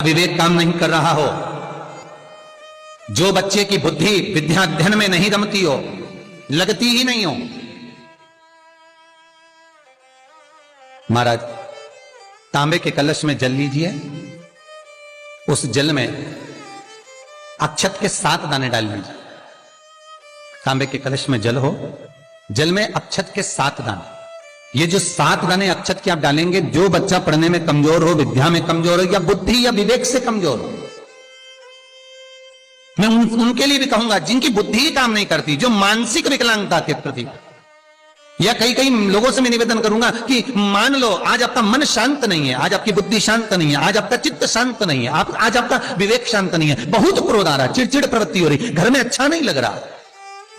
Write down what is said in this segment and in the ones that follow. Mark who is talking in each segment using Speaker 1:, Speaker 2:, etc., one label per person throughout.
Speaker 1: विवेक काम नहीं कर रहा हो, जो बच्चे की बुद्धि विद्याध्ययन में नहीं रमती हो, लगती ही नहीं हो, महाराज तांबे के कलश में जल लीजिए, उस जल में अक्षत के 7 दाने डाल लीजिए। तांबे के कलश में जल हो, जल में अक्षत के 7 दाने, ये जो 7 दाने अक्षत के आप डालेंगे, जो बच्चा पढ़ने में कमजोर हो, विद्या में कमजोर हो, या बुद्धि या विवेक से कमजोर हो, मैं उनके लिए भी कहूंगा जिनकी बुद्धि ही काम नहीं करती, जो मानसिक विकलांगता के प्रति, या कई लोगों से मैं निवेदन करूंगा कि मान लो आज आपका मन शांत नहीं है, आज आपकी बुद्धि शांत नहीं है, आज आपका चित्त शांत नहीं है, आज आपका विवेक शांत नहीं है, बहुत क्रोध आ रहा है, चिड़चिड़ प्रवृत्ति हो रही, घर में अच्छा नहीं लग रहा,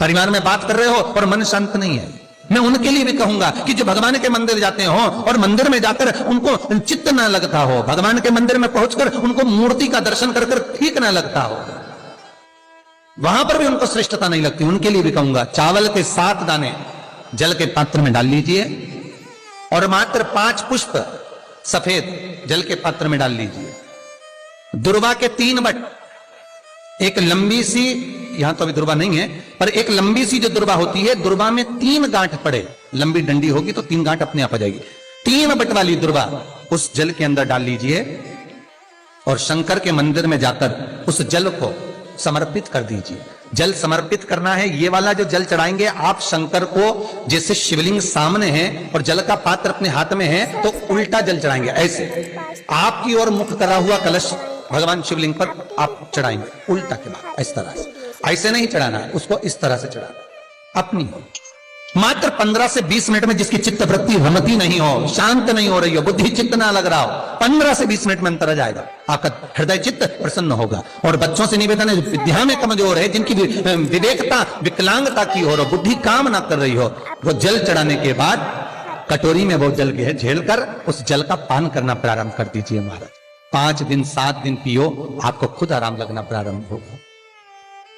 Speaker 1: परिवार में बात कर रहे हो और मन शांत नहीं है, मैं उनके लिए भी कहूंगा कि जो भगवान के मंदिर जाते हो और मंदिर में जाकर उनको चित्त ना लगता हो, भगवान के मंदिर में पहुंचकर उनको मूर्ति का दर्शन कर ठीक ना लगता हो, वहां पर भी उनको श्रेष्ठता नहीं लगती, उनके लिए भी कहूंगा चावल के 7 दाने जल के पात्र में डाल लीजिए और मात्र 5 पुष्प सफेद जल के पात्र में डाल लीजिए। दुर्वा के 3 बट, एक लंबी सी, यहां तो अभी दुर्वा नहीं है, पर एक लंबी सी जो दुर्वा होती है, दुर्वा में 3 गांठ पड़े, लंबी डंडी होगी तो 3 गांठ अपने आप आ जाएगी, 3 बट वाली दुर्वा उस जल के अंदर डाल लीजिए और शंकर के मंदिर में जाकर उस जल को समर्पित कर दीजिए। जल समर्पित करना है, ये वाला जो जल चढ़ाएंगे आप शंकर को, जैसे शिवलिंग सामने है और जल का पात्र अपने हाथ में है, तो उल्टा जल चढ़ाएंगे, ऐसे आपकी ओर मुख करा हुआ कलश भगवान शिवलिंग पर आप चढ़ाएंगे, उल्टा के बाद इस तरह से, ऐसे नहीं चढ़ाना है उसको, इस तरह से चढ़ाना अपनी। मात्र 15 से 20 मिनट में जिसकी चित्त वृत्ति रमती नहीं हो, शांत नहीं हो रही हो, बुद्धि चित्त ना लग रहा हो, 15 से 20 मिनट में अंतर आ जाएगा, आपका हृदय चित्त प्रसन्न होगा। और बच्चों से निवेदन है, विद्या में कमजोर है, जिनकी विवेकता विकलांगता की हो, बुद्धि काम ना कर रही हो, वो जल चढ़ाने के बाद कटोरी में वो जल झेल कर उस जल का पान करना प्रारंभ कर दीजिए महाराज। 5 दिन 7 दिन पियो, आपको खुद आराम लगना प्रारंभ होगा।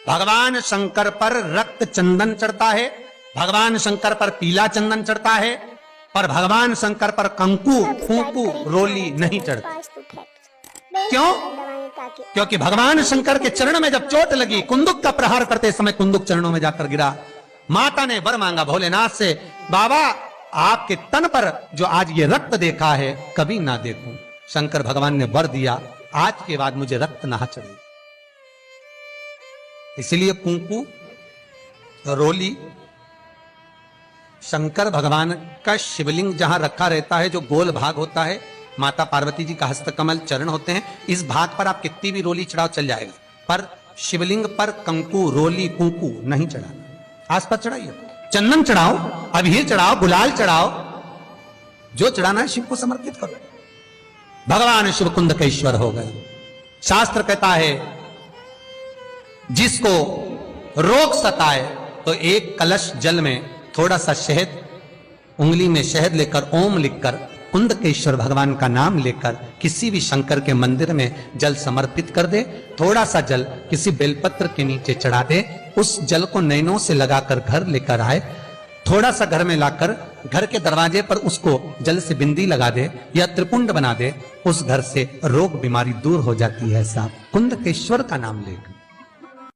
Speaker 1: भगवान शंकर पर रक्त चंदन चढ़ता है, भगवान शंकर पर पीला चंदन चढ़ता है, पर भगवान शंकर पर कंकु, फूंकू, रोली नहीं चढ़ता। क्यों? क्योंकि भगवान शंकर के चरण में जब चोट लगी, कुंदुक का प्रहार करते समय कुंदुक चरणों में जाकर गिरा, माता ने वर मांगा भोलेनाथ से, बाबा आपके तन पर जो आज ये रक्त देखा है कभी ना देखूं। शंकर भगवान ने वर दिया, आज के बाद मुझे रक्त ना चढ़े। इसलिए कुंकू, रोली, शंकर भगवान का शिवलिंग जहां रखा रहता है, जो गोल भाग होता है, माता पार्वती जी का हस्तकमल चरण होते हैं, इस भाग पर आप कितनी भी रोली चढ़ाओ चल जाएगा, पर शिवलिंग पर कंकु, रोली, कुंकू नहीं चढ़ाना। आसपास चढ़ाइए, चंदन चढ़ाओ, अबीर चढ़ाओ, गुलाल चढ़ाओ, जो चढ़ाना है शिव को समर्पित करो। भगवान शिव कुंद के ईश्वर हो गए। शास्त्र कहता है जिसको रोग सताए तो एक कलश जल में थोड़ा सा शहद, उंगली में शहद लेकर ओम लिखकर कुंदकेश्वर भगवान का नाम लेकर किसी भी शंकर के मंदिर में जल समर्पित कर दे, थोड़ा सा जल किसी बेलपत्र के नीचे चढ़ा दे, उस जल को नैनों से लगाकर घर लेकर आए, थोड़ा सा घर में लाकर घर के दरवाजे पर उसको जल से बिंदी लगा दे या त्रिपुंड बना दे, उस घर से रोग बीमारी दूर हो जाती है। साहब कुंदकेश्वर का नाम लेकर